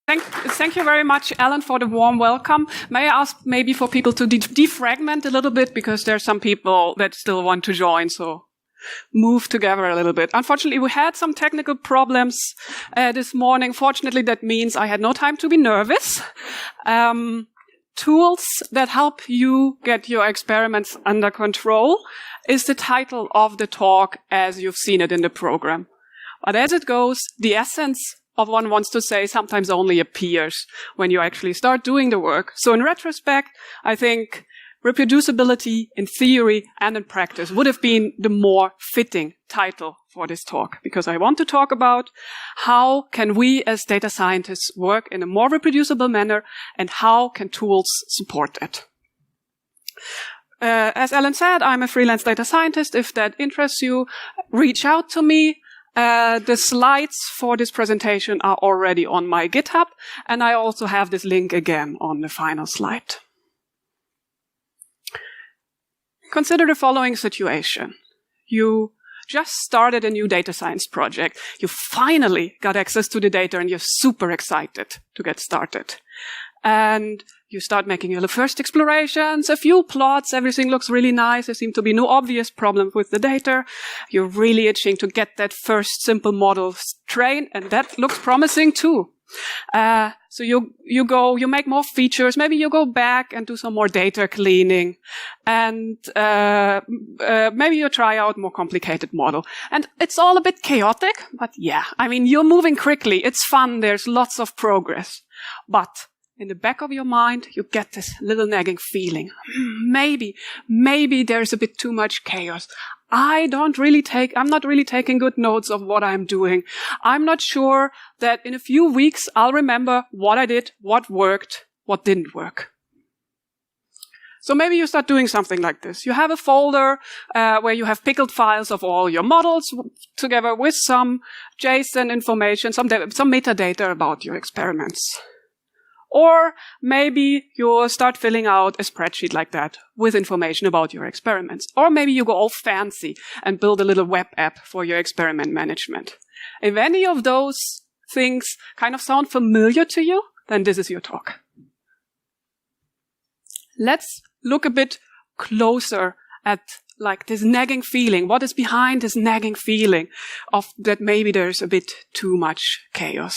Thank you very much, Alan, for the warm welcome. May I ask maybe for people to defragment a little bit, because there are some people that still want to join, so move together a little bit. Unfortunately, we had some technical problems this morning. Fortunately, that means I had no time to be nervous. Tools that help you get your experiments under control is the title of the talk as you've seen it in the program. But as it goes, the essence of one wants to say sometimes only appears when you actually start doing the work. So in retrospect, I think reproducibility in theory and in practice would have been the more fitting title for this talk, because I want to talk about how can we as data scientists work in a more reproducible manner, and how can tools support that. As Alan said, I'm a freelance data scientist. If that interests you, reach out to me. The slides for this presentation are already on my GitHub, and I also have this link again on the final slide. Consider the following situation. You just started a new data science project. You finally got access to the data, and you're super excited to get started. And you start making your first explorations, a few plots, everything looks really nice. There seem to be no obvious problem with the data. You're really itching to get that first simple model trained, and that looks promising too. So you make more features. Maybe you go back and do some more data cleaning, and maybe you try out more complicated model. And it's all a bit chaotic, but yeah, I mean, you're moving quickly. It's fun. There's lots of progress. But in the back of your mind, you get this little nagging feeling. Maybe there's a bit too much chaos. I'm not really taking good notes of what I'm doing. I'm not sure that in a few weeks I'll remember what I did, what worked, what didn't work. So maybe you start doing something like this. You have a folder where you have pickled files of all your models together with some JSON information, some metadata about your experiments. Or maybe you start filling out a spreadsheet like that with information about your experiments. Or maybe you go all fancy and build a little web app for your experiment management. If any of those things kind of sound familiar to you, then this is your talk. Let's look a bit closer at like this nagging feeling. What is behind this nagging feeling of that maybe there's a bit too much chaos?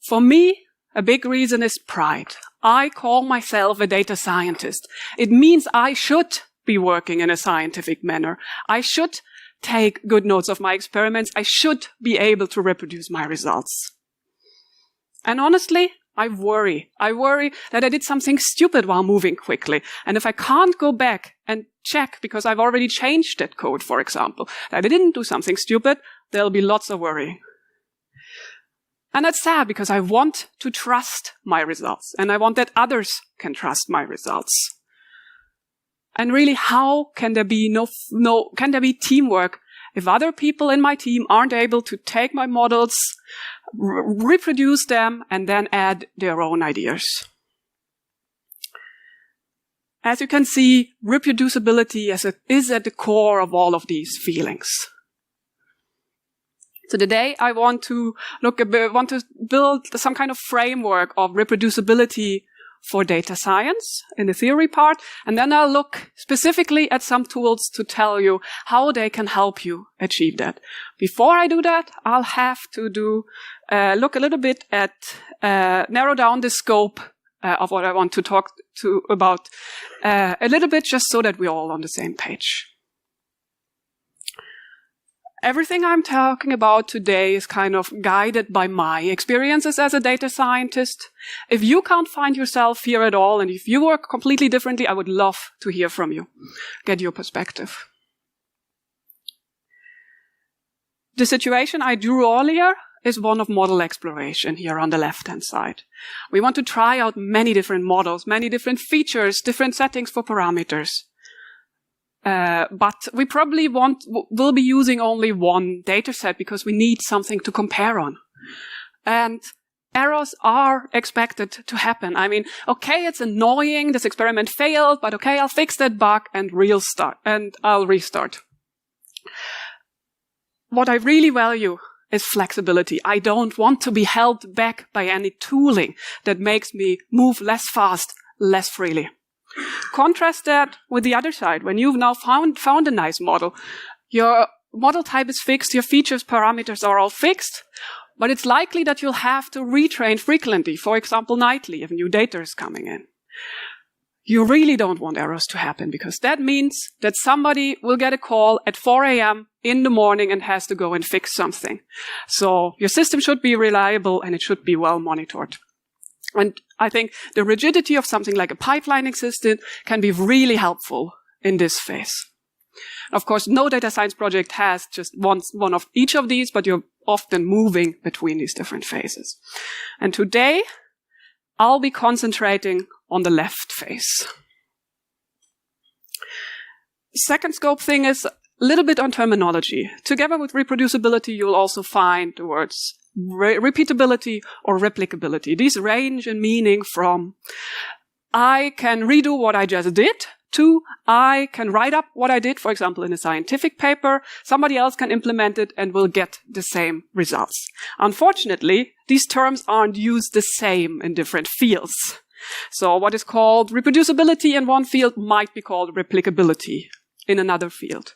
For me, a big reason is pride. I call myself a data scientist. It means I should be working in a scientific manner. I should take good notes of my experiments. I should be able to reproduce my results. And honestly, I worry. I worry that I did something stupid while moving quickly. And if I can't go back and check, because I've already changed that code, for example, that I didn't do something stupid, there'll be lots of worry. And that's sad, because I want to trust my results, and I want that others can trust my results. And really, how can there be can there be teamwork if other people in my team aren't able to take my models, reproduce them, and then add their own ideas? As you can see, reproducibility is at the core of all of these feelings. So today I want to build some kind of framework of reproducibility for data science in the theory part, and then I'll look specifically at some tools to tell you how they can help you achieve that. Before I do that, I'll have to look a little bit at narrow down the scope of what I want to talk about a little bit, just so that we're all on the same page. Everything I'm talking about today is kind of guided by my experiences as a data scientist. If you can't find yourself here at all, and if you work completely differently, I would love to hear from you, get your perspective. The situation I drew earlier is one of model exploration here on the left-hand side. We want to try out many different models, many different features, different settings for parameters. But we probably will be using only one data set, because we need something to compare on. And errors are expected to happen. I mean, okay, it's annoying, this experiment failed, but okay, I'll fix that bug and I'll restart. What I really value is flexibility. I don't want to be held back by any tooling that makes me move less fast, less freely. Contrast that with the other side. When you've now found a nice model, your model type is fixed, your features, parameters are all fixed, but it's likely that you'll have to retrain frequently, for example, nightly, if new data is coming in. You really don't want errors to happen, because that means that somebody will get a call at 4 a.m. in the morning and has to go and fix something. So your system should be reliable and it should be well monitored. And I think the rigidity of something like a pipelining system can be really helpful in this phase. Of course, no data science project has just one of each of these, but you're often moving between these different phases. And today, I'll be concentrating on the left phase. Second scope thing is a little bit on terminology. Together with reproducibility, you'll also find the words repeatability or replicability. These range in meaning from I can redo what I just did to I can write up what I did, for example, in a scientific paper. Somebody else can implement it and will get the same results. Unfortunately, these terms aren't used the same in different fields. So what is called reproducibility in one field might be called replicability in another field.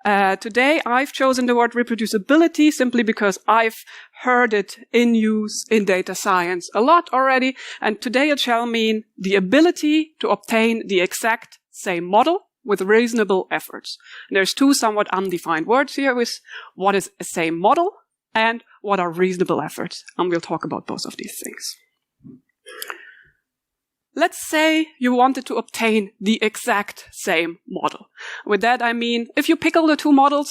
Today, I've chosen the word reproducibility simply because I've heard it in use in data science a lot already. And today it shall mean the ability to obtain the exact same model with reasonable efforts. And there's two somewhat undefined words here with what is a same model and what are reasonable efforts. And we'll talk about both of these things. Let's say you wanted to obtain the exact same model. With that, I mean, if you pickle the two models,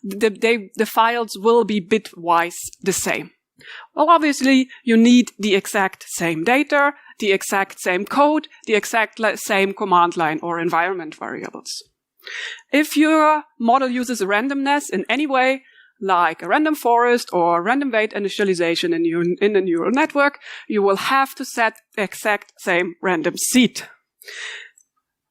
the files will be bitwise the same. Well, obviously, you need the exact same data, the exact same code, the exact same command line or environment variables. If your model uses randomness in any way, like a random forest or random weight initialization in the neural network, you will have to set the exact same random seed.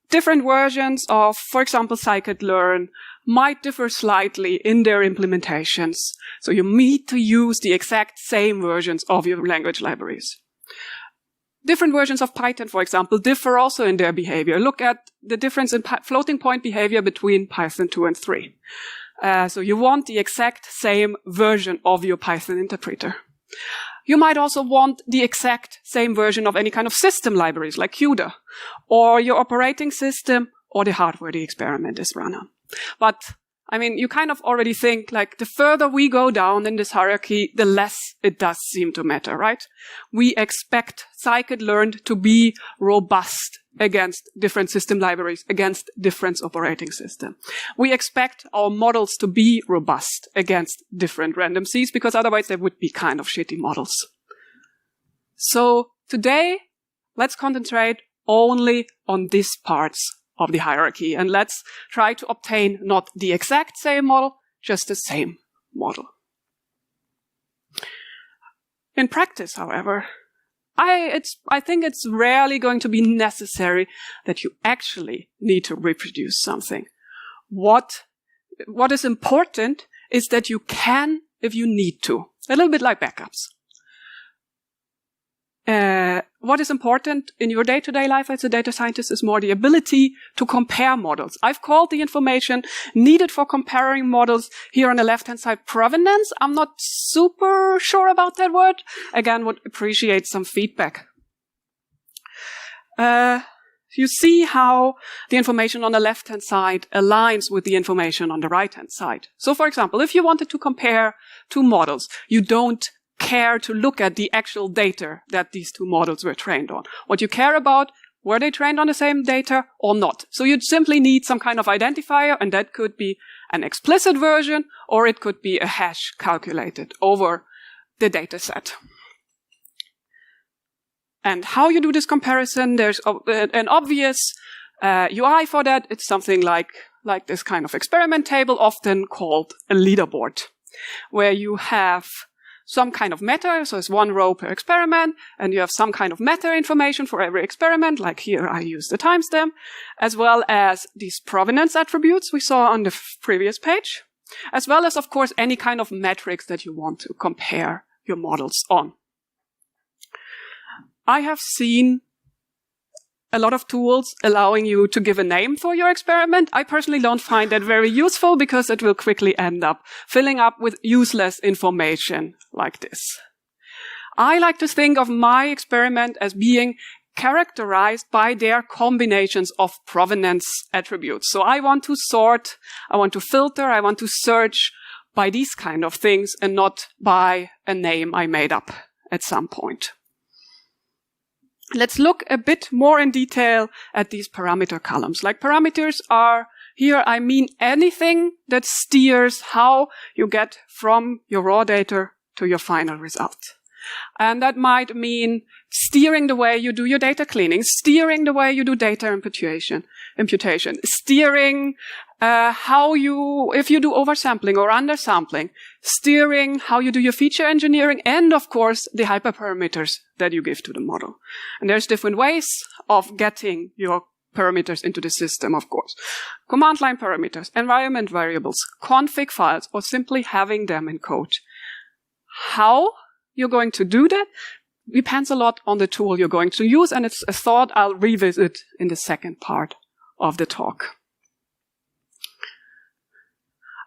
Different versions of, for example, scikit-learn might differ slightly in their implementations. So you need to use the exact same versions of your language libraries. Different versions of Python, for example, differ also in their behavior. Look at the difference in floating point behavior between Python 2 and 3. So you want the exact same version of your Python interpreter. You might also want the exact same version of any kind of system libraries like CUDA, or your operating system, or the hardware the experiment is run on. But, I mean, you kind of already think, like, the further we go down in this hierarchy, the less it does seem to matter, right? We expect scikit-learn to be robust against different system libraries, against different operating systems. We expect our models to be robust against different random seeds, because otherwise they would be kind of shitty models. So today, let's concentrate only on these parts of the hierarchy, and let's try to obtain not the exact same model, just the same model. In practice, however, I think it's rarely going to be necessary that you actually need to reproduce something. What is important is that you can if you need to. A little bit like backups. What is important in your day-to-day life as a data scientist is more the ability to compare models. I've called the information needed for comparing models here on the left-hand side provenance. I'm not super sure about that word. Again, would appreciate some feedback. You see how the information on the left-hand side aligns with the information on the right-hand side. So, for example, if you wanted to compare two models, you don't care to look at the actual data that these two models were trained on. What you care about, were they trained on the same data or not? So you'd simply need some kind of identifier, and that could be an explicit version, or it could be a hash calculated over the data set. And how you do this comparison, there's an obvious UI for that. It's something like this kind of experiment table, often called a leaderboard, where you have some kind of meta, so it's one row per experiment, and you have some kind of meta information for every experiment, like here I use the timestamp, as well as these provenance attributes we saw on the previous page. as well as, of course, any kind of metrics that you want to compare your models on. I have seen a lot of tools allowing you to give a name for your experiment. I personally don't find that very useful because it will quickly end up filling up with useless information like this. I like to think of my experiment as being characterized by their combinations of provenance attributes. So I want to sort, I want to filter, I want to search by these kind of things and not by a name I made up at some point. Let's look a bit more in detail at these parameter columns. Like parameters are, here I mean anything that steers how you get from your raw data to your final result. And that might mean steering the way you do your data cleaning, steering the way you do data imputation, steering if you do oversampling or undersampling, steering how you do your feature engineering, and of course the hyperparameters that you give to the model. And there's different ways of getting your parameters into the system, of course. Command line parameters, environment variables, config files, or simply having them in code. How you're going to do that depends a lot on the tool you're going to use, and it's a thought I'll revisit in the second part of the talk.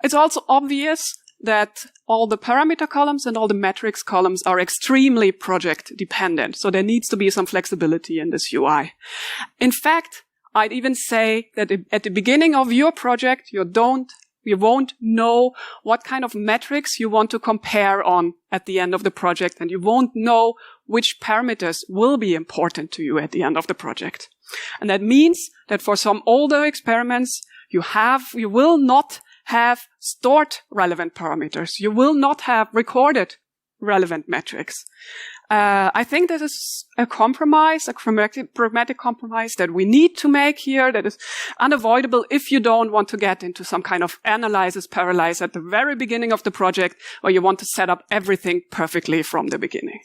It's also obvious that all the parameter columns and all the metrics columns are extremely project dependent, so there needs to be some flexibility in this UI. In fact, I'd even say that at the beginning of your project, you won't know what kind of metrics you want to compare on at the end of the project, and you won't know which parameters will be important to you at the end of the project. And that means that for some older experiments, you will not have stored relevant parameters. You will not have recorded relevant metrics. I think this is a compromise, a pragmatic compromise that we need to make here, that is unavoidable if you don't want to get into some kind of analysis paralysis at the very beginning of the project, where you want to set up everything perfectly from the beginning.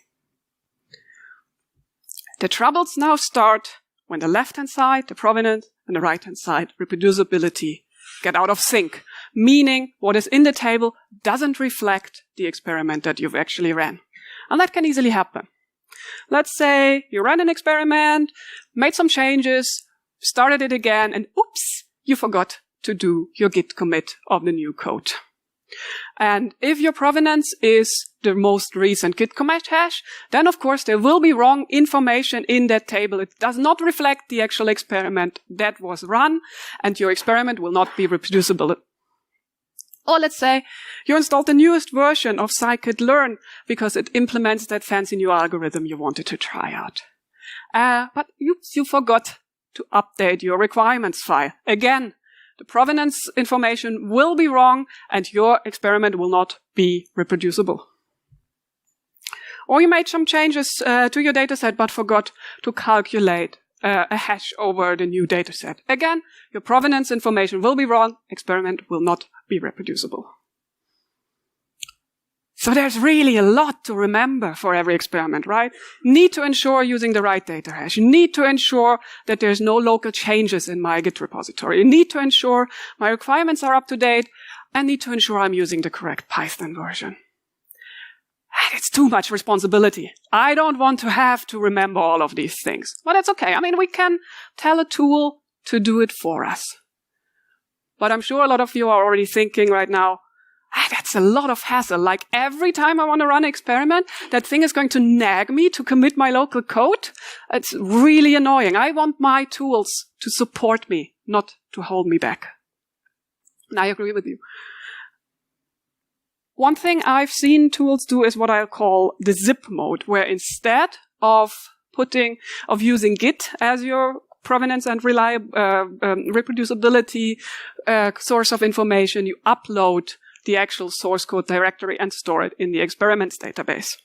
The troubles now start when the left-hand side, the provenance, and the right-hand side, reproducibility, get out of sync, meaning what is in the table doesn't reflect the experiment that you've actually ran. And that can easily happen. Let's say you ran an experiment, made some changes, started it again, and oops, you forgot to do your git commit of the new code. And if your provenance is the most recent git commit hash, then of course there will be wrong information in that table. It does not reflect the actual experiment that was run, and your experiment will not be reproducible. Or let's say you installed the newest version of scikit-learn because it implements that fancy new algorithm you wanted to try out. But oops, you forgot to update your requirements file. Again, the provenance information will be wrong and your experiment will not be reproducible. Or you made some changes to your dataset but forgot to calculate a hash over the new dataset. Again, your provenance information will be wrong, experiment will not be reproducible. So there's really a lot to remember for every experiment, right? Need to ensure using the right data hash. You need to ensure that there's no local changes in my Git repository. You need to ensure my requirements are up to date. I need to ensure I'm using the correct Python version. And it's too much responsibility. I don't want to have to remember all of these things. But that's okay. I mean, we can tell a tool to do it for us. But I'm sure a lot of you are already thinking right now, that's a lot of hassle. Like every time I want to run an experiment, that thing is going to nag me to commit my local code. It's really annoying. I want my tools to support me, not to hold me back. And I agree with you. One thing I've seen tools do is what I'll call the zip mode, where instead of using Git as your provenance and reproducibility source of information, you upload the actual source code directory and store it in the experiments database.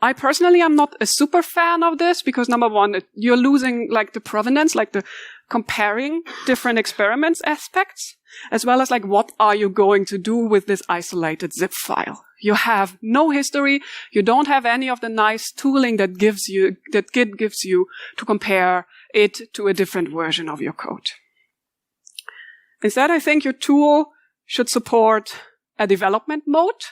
I personally am not a super fan of this because, number one, you're losing like the provenance, like the comparing different experiments aspects, as well as like what are you going to do with this isolated zip file. You have no history. You don't have any of the nice tooling that Git gives you to compare it to a different version of your code. Instead, I think your tool should support a development mode,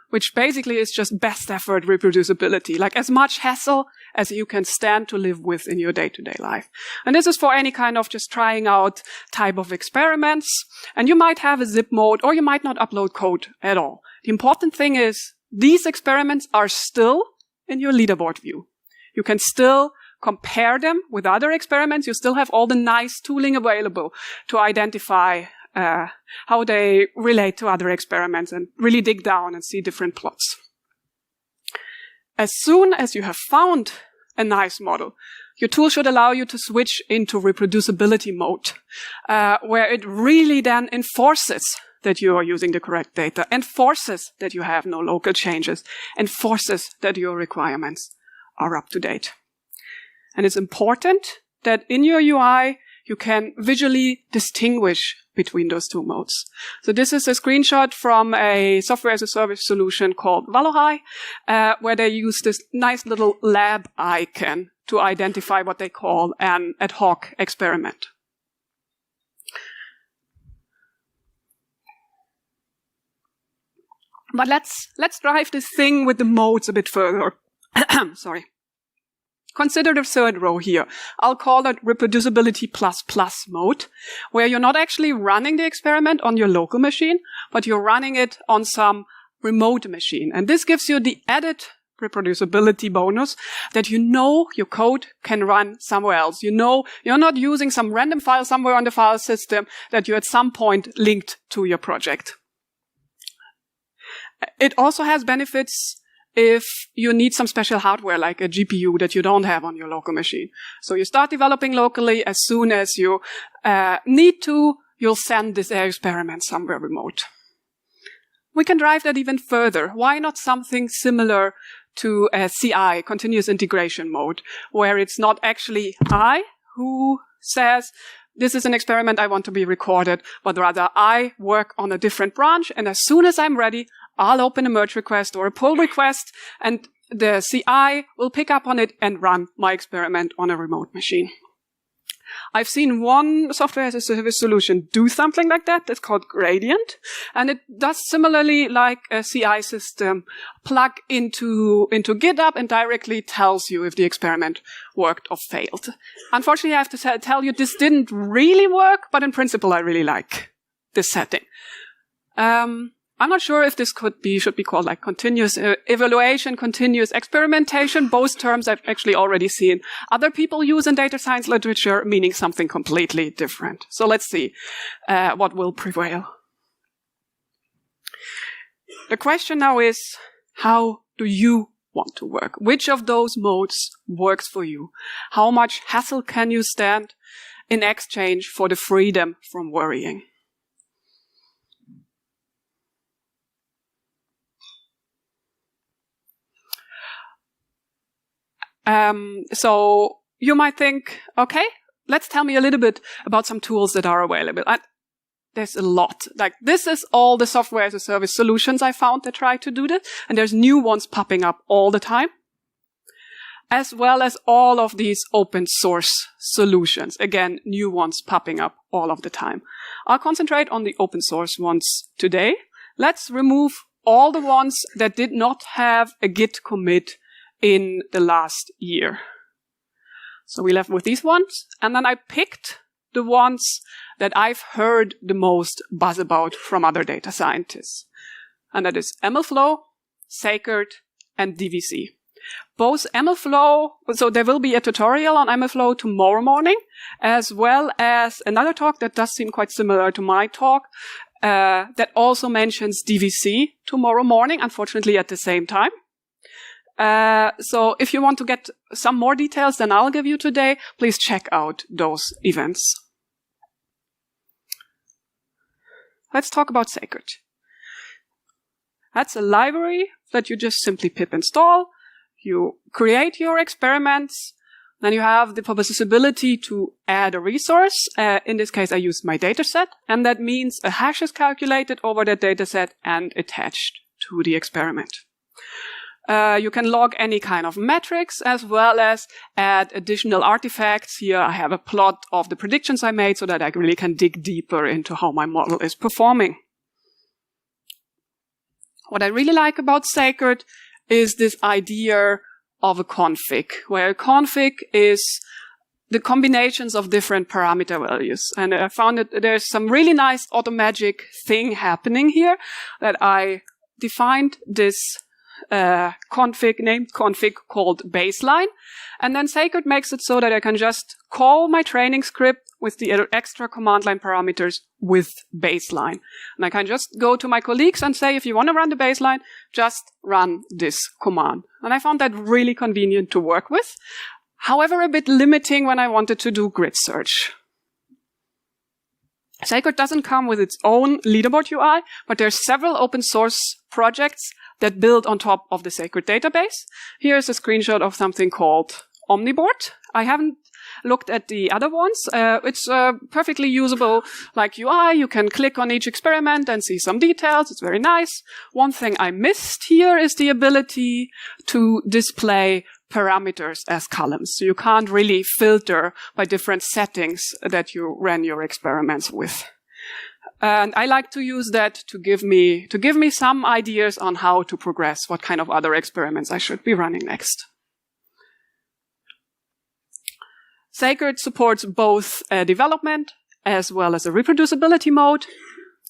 which basically is just best effort reproducibility, like as much hassle as you can stand to live with in your day-to-day life. And this is for any kind of just trying out type of experiments. And you might have a zip mode, or you might not upload code at all. The important thing is these experiments are still in your leaderboard view. You can still compare them with other experiments. You still have all the nice tooling available to identify how they relate to other experiments and really dig down and see different plots. As soon as you have found a nice model, your tool should allow you to switch into reproducibility mode, where it really then enforces that you are using the correct data, enforces that you have no local changes, enforces that your requirements are up to date. And it's important that in your UI, you can visually distinguish between those two modes. So this is a screenshot from a software as a service solution called Valohai, where they use this nice little lab icon to identify what they call an ad hoc experiment. But let's drive this thing with the modes a bit further. Sorry. Consider the third row here. I'll call it reproducibility ++ mode, where you're not actually running the experiment on your local machine, but you're running it on some remote machine. And this gives you the added reproducibility bonus that you know your code can run somewhere else. You know you're not using some random file somewhere on the file system that you at some point linked to your project. It also has benefits if you need some special hardware like a GPU that you don't have on your local machine. So you start developing locally. As soon as you need to, you'll send this experiment somewhere remote. We can drive that even further. Why not something similar to a CI, continuous integration mode, where it's not actually I who says, this is an experiment I want to be recorded, but rather I work on a different branch, and as soon as I'm ready, I'll open a merge request or a pull request, and the CI will pick up on it and run my experiment on a remote machine. I've seen one software as a service solution do something like that. It's called Gradient. And it does similarly like a CI system plug into GitHub and directly tells you if the experiment worked or failed. Unfortunately, I have to tell you this didn't really work, but in principle, I really like this setting. I'm not sure if this should be called like continuous evaluation, continuous experimentation. Both terms I've actually already seen other people use in data science literature, meaning something completely different. So let's see what will prevail. The question now is, how do you want to work? Which of those modes works for you? How much hassle can you stand in exchange for the freedom from worrying? So you might think, okay, let's tell me a little bit about some tools that are available. And there's a lot. Like, this is all the software as a service solutions I found that try to do this. And there's new ones popping up all the time, as well as all of these open source solutions. Again, new ones popping up all of the time. I'll concentrate on the open source ones today. Let's remove all the ones that did not have a Git commit in the last year. So we left with these ones, and then I picked the ones that I've heard the most buzz about from other data scientists. And that is MLflow, Sacred, and DVC. Both MLflow, so there will be a tutorial on MLflow tomorrow morning, as well as another talk that does seem quite similar to my talk, that also mentions DVC tomorrow morning, unfortunately at the same time. So if you want to get some more details than I'll give you today, please check out those events. Let's talk about Sacred. That's a library that you just simply pip install. You create your experiments. Then you have the possibility to add a resource. In this case, I used my dataset. And that means a hash is calculated over that dataset and attached to the experiment. You can log any kind of metrics as well as add additional artifacts. Here I have a plot of the predictions I made so that I really can dig deeper into how my model is performing. What I really like about Sacred is this idea of a config, where a config is the combinations of different parameter values. And I found that there's some really nice automagic thing happening here, that I defined this named config called baseline. And then Sacred makes it so that I can just call my training script with the extra command line parameters with baseline. And I can just go to my colleagues and say, if you want to run the baseline, just run this command. And I found that really convenient to work with. However, a bit limiting when I wanted to do grid search. Sacred doesn't come with its own leaderboard UI, but there are several open source projects that build on top of the Sacred database. Here's a screenshot of something called Omniboard. I haven't looked at the other ones. It's perfectly usable like UI. You can click on each experiment and see some details. It's very nice. One thing I missed here is the ability to display parameters as columns. So you can't really filter by different settings that you ran your experiments with. And I like to use that to give me some ideas on how to progress, what kind of other experiments I should be running next. Sacred supports both development as well as a reproducibility mode.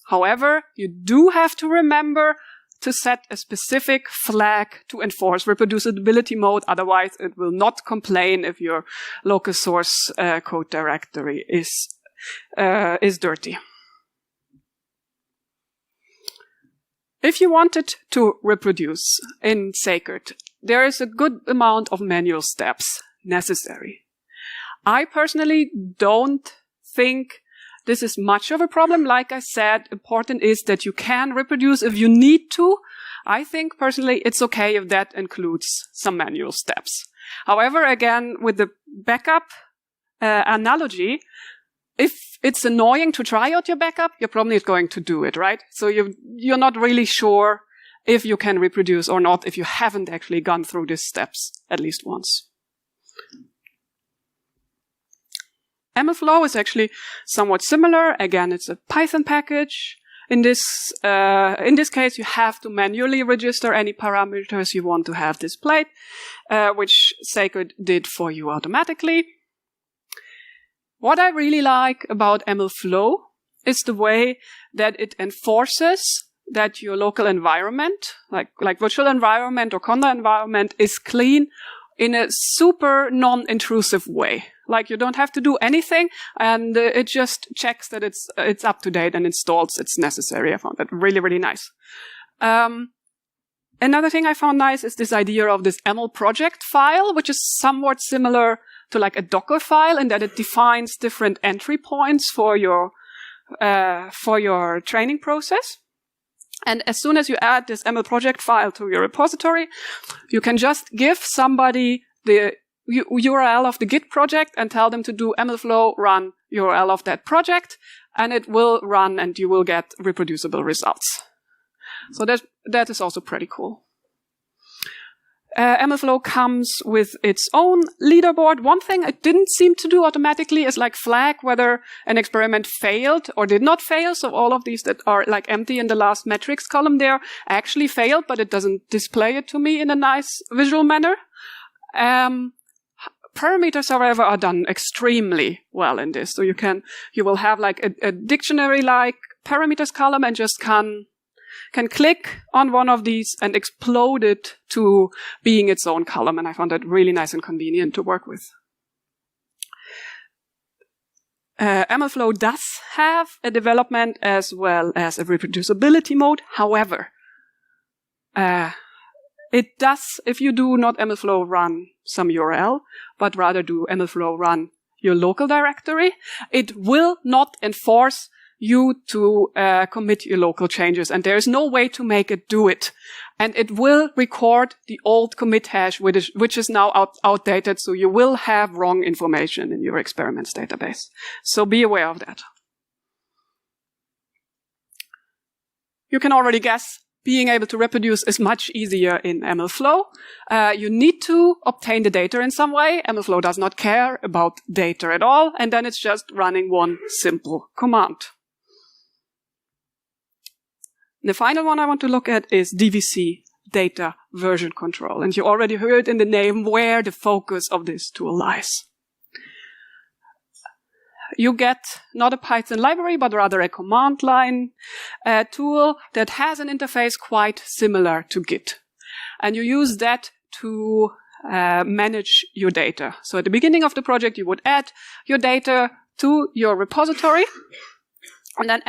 However, you do have to remember to set a specific flag to enforce reproducibility mode. Otherwise, it will not complain if your local source code directory is dirty. If you wanted to reproduce in Sacred, there is a good amount of manual steps necessary. I personally don't think this is much of a problem. Like I said, important is that you can reproduce if you need to. I think personally it's okay if that includes some manual steps. However, again, with the backup analogy, if it's annoying to try out your backup, you're probably not going to do it, right? So you're not really sure if you can reproduce or not if you haven't actually gone through these steps at least once. MLflow is actually somewhat similar. Again, it's a Python package. In this case, you have to manually register any parameters you want to have displayed, which Sacred did for you automatically. What I really like about MLflow is the way that it enforces that your local environment, like virtual environment or PyConDE environment, is clean in a super non-intrusive way. Like you don't have to do anything, and it just checks that it's up to date and installs it's necessary. I found that really, really nice. Another thing I found nice is this idea of this ML project file, which is somewhat similar to like a Docker file in that it defines different entry points for your training process. And as soon as you add this ML project file to your repository, you can just give somebody the URL of the Git project and tell them to do MLflow run URL of that project, and it will run and you will get reproducible results. So that is also pretty cool. MLflow comes with its own leaderboard. One thing it didn't seem to do automatically is like flag whether an experiment failed or did not fail. So all of these that are like empty in the last metrics column there actually failed, but it doesn't display it to me in a nice visual manner. Parameters, however, are done extremely well in this. So you will have like a dictionary-like parameters column and just can click on one of these and explode it to being its own column. And I found that really nice and convenient to work with. MLflow does have a development as well as a reproducibility mode. However, it does, if you do not MLflow run some URL, but rather do MLflow run your local directory, it will not enforce you to commit your local changes. And there is no way to make it do it. And it will record the old commit hash, which is now outdated. So you will have wrong information in your experiments database. So be aware of that. You can already guess being able to reproduce is much easier in MLflow. You need to obtain the data in some way. MLflow does not care about data at all. And then it's just running one simple command. The final one I want to look at is DVC, data version control. And you already heard in the name where the focus of this tool lies. You get not a Python library, but rather a command line tool that has an interface quite similar to Git. And you use that to manage your data. So at the beginning of the project, you would add your data to your repository. And then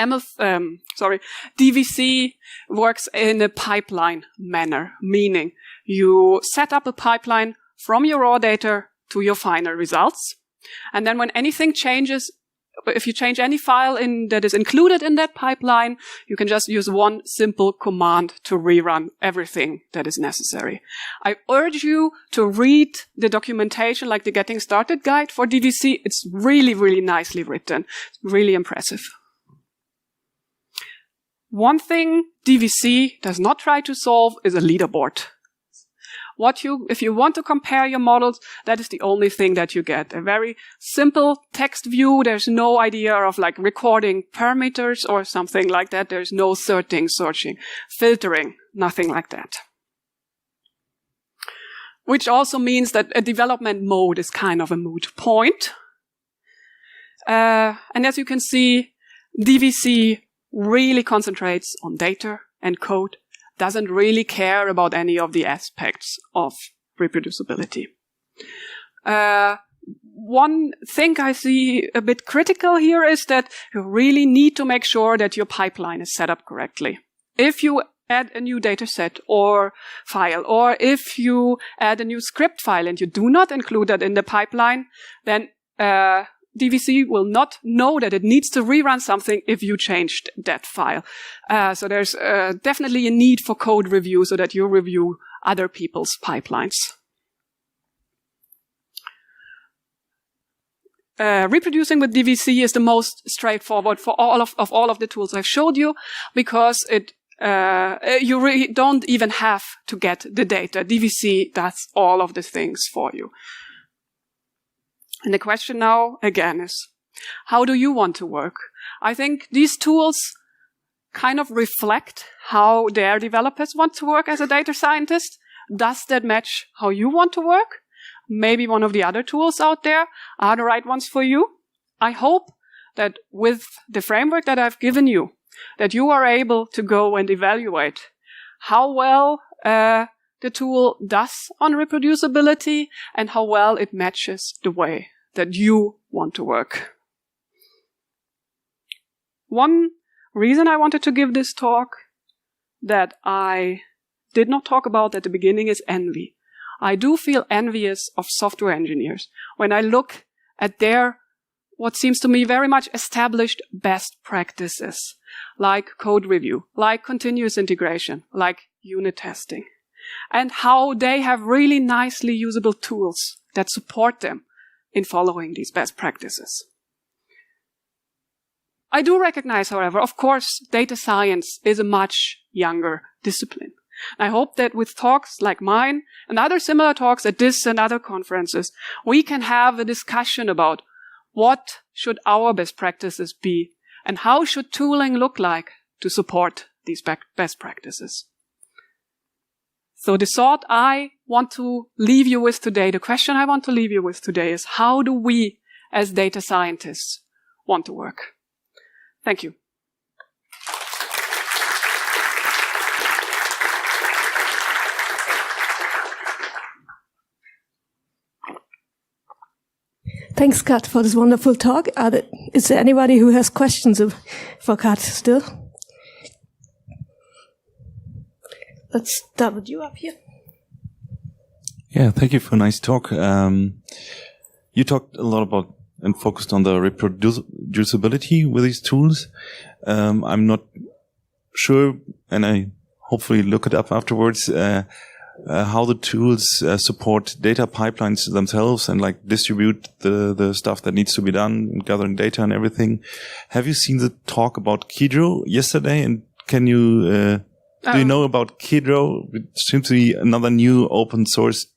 DVC works in a pipeline manner, meaning you set up a pipeline from your raw data to your final results. And then when anything changes, if you change any file that is included in that pipeline, you can just use one simple command to rerun everything that is necessary. I urge you to read the documentation, like the Getting Started guide for DVC. It's really, really nicely written. Really impressive. One thing DVC does not try to solve is a leaderboard. If you want to compare your models, that is the only thing that you get. A very simple text view. There's no idea of like recording parameters or something like that. There's no searching, filtering, nothing like that. Which also means that a development mode is kind of a moot point. And as you can see, DVC really concentrates on data and code, doesn't really care about any of the aspects of reproducibility. One thing I see a bit critical here is that you really need to make sure that your pipeline is set up correctly. If you add a new data set or file, or if you add a new script file and you do not include that in the pipeline, then DVC will not know that it needs to rerun something if you changed that file. So there's definitely a need for code review so that you review other people's pipelines. Reproducing with DVC is the most straightforward for all of the tools I've showed you, because you really don't even have to get the data. DVC does all of the things for you. And the question now, again, is how do you want to work? I think these tools kind of reflect how their developers want to work as a data scientist. Does that match how you want to work? Maybe one of the other tools out there are the right ones for you. I hope that with the framework that I've given you, that you are able to go and evaluate how well the tool does on reproducibility and how well it matches the way that you want to work. One reason I wanted to give this talk that I did not talk about at the beginning is envy. I do feel envious of software engineers when I look at their, what seems to me very much established best practices, like code review, like continuous integration, like unit testing, and how they have really nicely usable tools that support them in following these best practices. I do recognize, however, of course, data science is a much younger discipline. I hope that with talks like mine and other similar talks at this and other conferences, we can have a discussion about what should our best practices be and how should tooling look like to support these best practices. So the thought I want to leave you with today, the question I want to leave you with today is, how do we as data scientists want to work? Thank you. Thanks, Kat, for this wonderful talk. Is there anybody who has questions for Kat still? Let's start with you up here. Yeah, thank you for a nice talk. You talked a lot about and focused on the reproducibility with these tools. I'm not sure, and I hopefully look it up afterwards, how the tools support data pipelines themselves and like distribute the stuff that needs to be done, gathering data and everything. Have you seen the talk about Kedro yesterday? And can you do you know about Kedro? It seems to be another new open source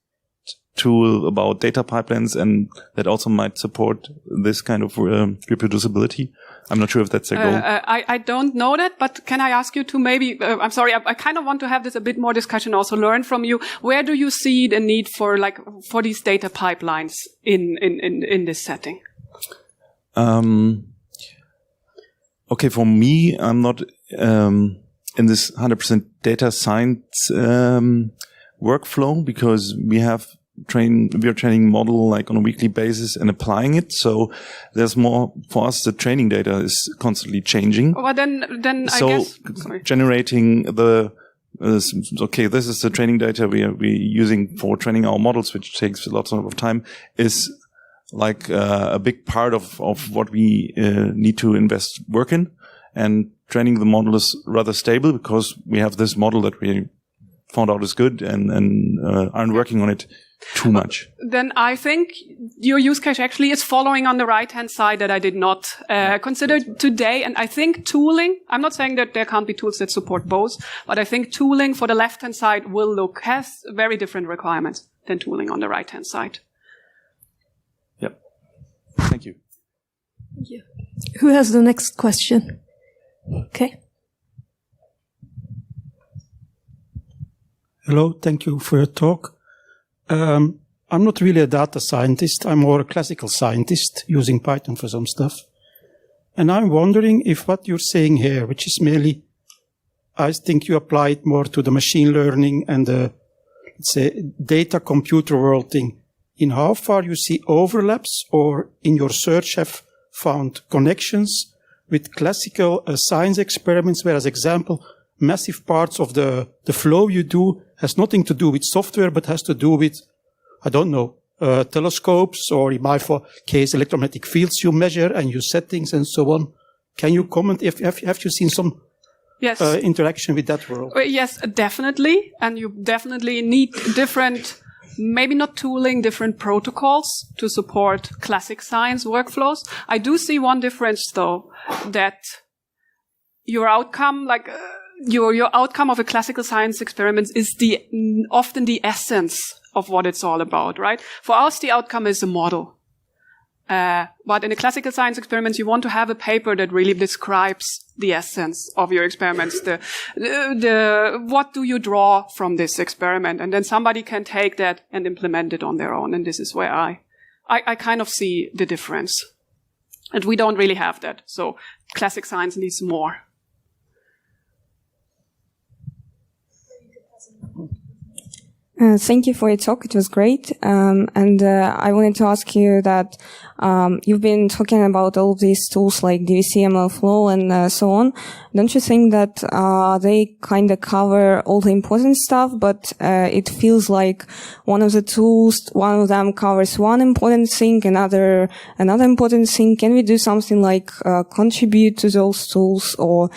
tool about data pipelines and that also might support this kind of reproducibility? I'm not sure if that's a goal. I don't know that, but can I ask you to maybe, I'm sorry, I kind of want to have this a bit more discussion, also learn from you. Where do you see the need for these data pipelines in this setting? Okay, for me, I'm not in this 100% data science workflow because we are training model like on a weekly basis and applying it. So there's more for us. The training data is constantly changing. Well, then so I guess generating this is the training data we're using for training our models, which takes lots of time, is like a big part of what we need to invest work in. And training the model is rather stable because we have this model that we found out is good and aren't working on it too much. Then I think your use case actually is following on the right-hand side that I did not consider today. And I think tooling, I'm not saying that there can't be tools that support both, but I think tooling for the left-hand side has very different requirements than tooling on the right-hand side. Yep. Thank you. Thank you. Who has the next question? Okay. Hello, thank you for your talk. I'm not really a data scientist. I'm more a classical scientist using Python for some stuff. And I'm wondering if what you're saying here, which is merely, I think you apply it more to the machine learning and the, let's say, data computer world thing, in how far you see overlaps or in your search have found connections with classical science experiments, where, as example, massive parts of the flow you do has nothing to do with software, but has to do with, I don't know, telescopes, or in my case, electromagnetic fields you measure and you settings and so on. Can you comment if have you seen some Yes. Interaction with that world? Yes, definitely. And you definitely need different, maybe not tooling, different protocols to support classic science workflows. I do see one difference, though, that your outcome, your outcome of a classical science experiment is often the essence of what it's all about, right? For us, the outcome is a model. But in a classical science experiment, you want to have a paper that really describes the essence of your experiments. What do you draw from this experiment? And then somebody can take that and implement it on their own. And this is where I kind of see the difference. And we don't really have that. So classic science needs more. Thank you for your talk. It was great. And I wanted to ask you that you've been talking about all of these tools like DVC, Flow, and so on. Don't you think that they kind of cover all the important stuff, but it feels like one of them covers one important thing, another important thing? Can we do something like contribute to those tools, or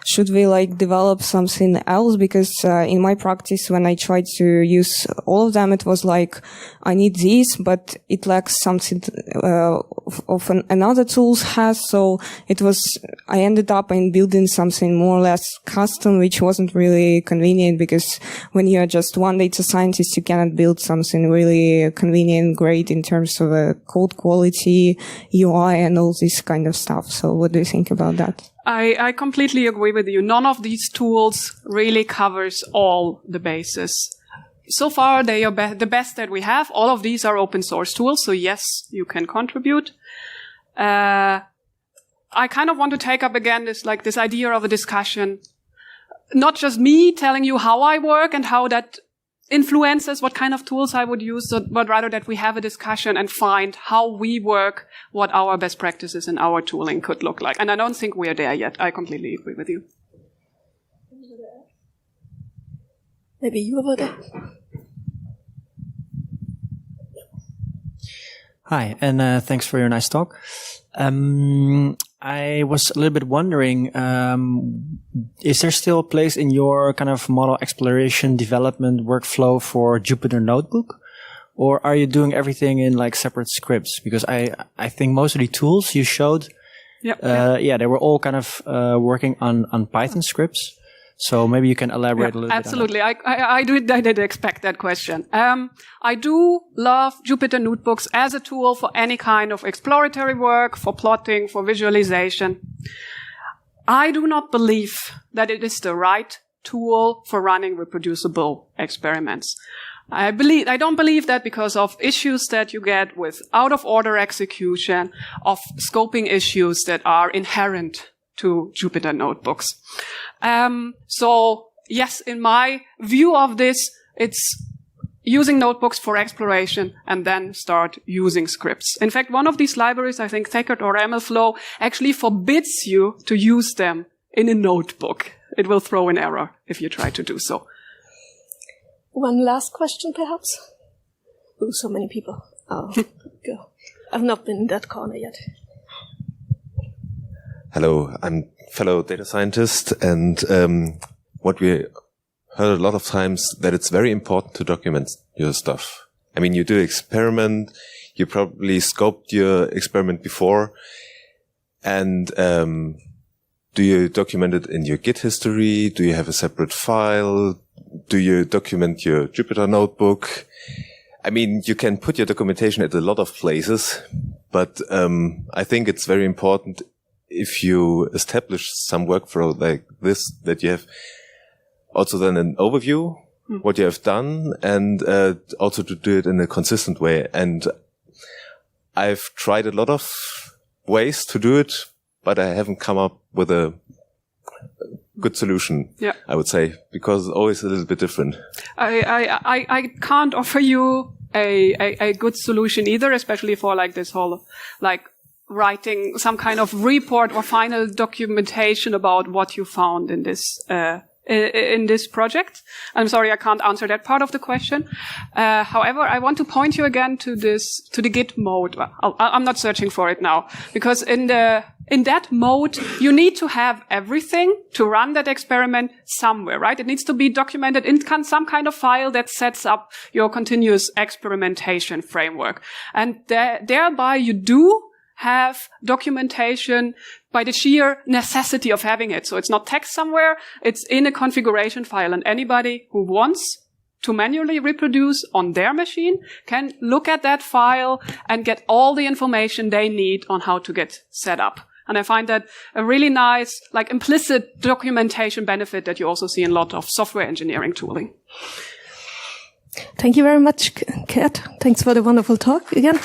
should we develop something else? Because in my practice, when I tried to use all of them, it was I need this, but it lacks something of another tools has. So I ended up in building something more or less custom, which wasn't really convenient, because when you're just one data scientist, you cannot build something really convenient, great in terms of code quality, UI, and all this kind of stuff. So what do you think about that? I completely agree with you. None of these tools really covers all the bases. So far, they are the best that we have. All of these are open source tools, so yes, you can contribute. I kind of want to take up again this idea of a discussion. Not just me telling you how I work and how that influences what kind of tools I would use, but rather that we have a discussion and find how we work, what our best practices and our tooling could look like. And I don't think we are there yet. I completely agree with you. Maybe you over there. Hi, and thanks for your nice talk. I was a little bit wondering, is there still a place in your kind of model exploration development workflow for Jupyter Notebook? Or are you doing everything in separate scripts? Because I think most of the tools you showed, they were all kind of working on Python scripts. So maybe you can elaborate a little absolutely. bit on that. I did expect that question. I do love Jupyter Notebooks as a tool for any kind of exploratory work, for plotting, for visualization. I do not believe that it is the right tool for running reproducible experiments. I don't believe that because of issues that you get with out-of-order execution, of scoping issues that are inherent to Jupyter Notebooks. So yes, in my view of this, it's using notebooks for exploration and then start using scripts. In fact, one of these libraries, I think Thackert or MLflow, actually forbids you to use them in a notebook. It will throw an error if you try to do so. One last question, perhaps? Ooh, so many people. Oh, go. I've not been in that corner yet. Hello, I'm fellow data scientist, and what we heard a lot of times that it's very important to document your stuff. I mean, you do experiment, you probably scoped your experiment before, and do you document it in your Git history? Do you have a separate file? Do you document your Jupyter notebook? I mean, you can put your documentation at a lot of places, but I think it's very important if you establish some workflow like this, that you have also then an overview, what you have done, and also to do it in a consistent way. And I've tried a lot of ways to do it, but I haven't come up with a good solution, I would say, because it's always a little bit different. I can't offer you a good solution either, especially for like this whole, like, writing some kind of report or final documentation about what you found in this project. I'm sorry, I can't answer that part of the question. However, I want to point you again to the Git mode. Well, I'm not searching for it now, because in that mode, you need to have everything to run that experiment somewhere, right? It needs to be documented in some kind of file that sets up your continuous experimentation framework. And thereby you do have documentation by the sheer necessity of having it. So it's not text somewhere, it's in a configuration file, and anybody who wants to manually reproduce on their machine can look at that file and get all the information they need on how to get set up. And I find that a really nice, like, implicit documentation benefit that you also see in a lot of software engineering tooling. Thank you very much, Kat. Thanks for the wonderful talk again.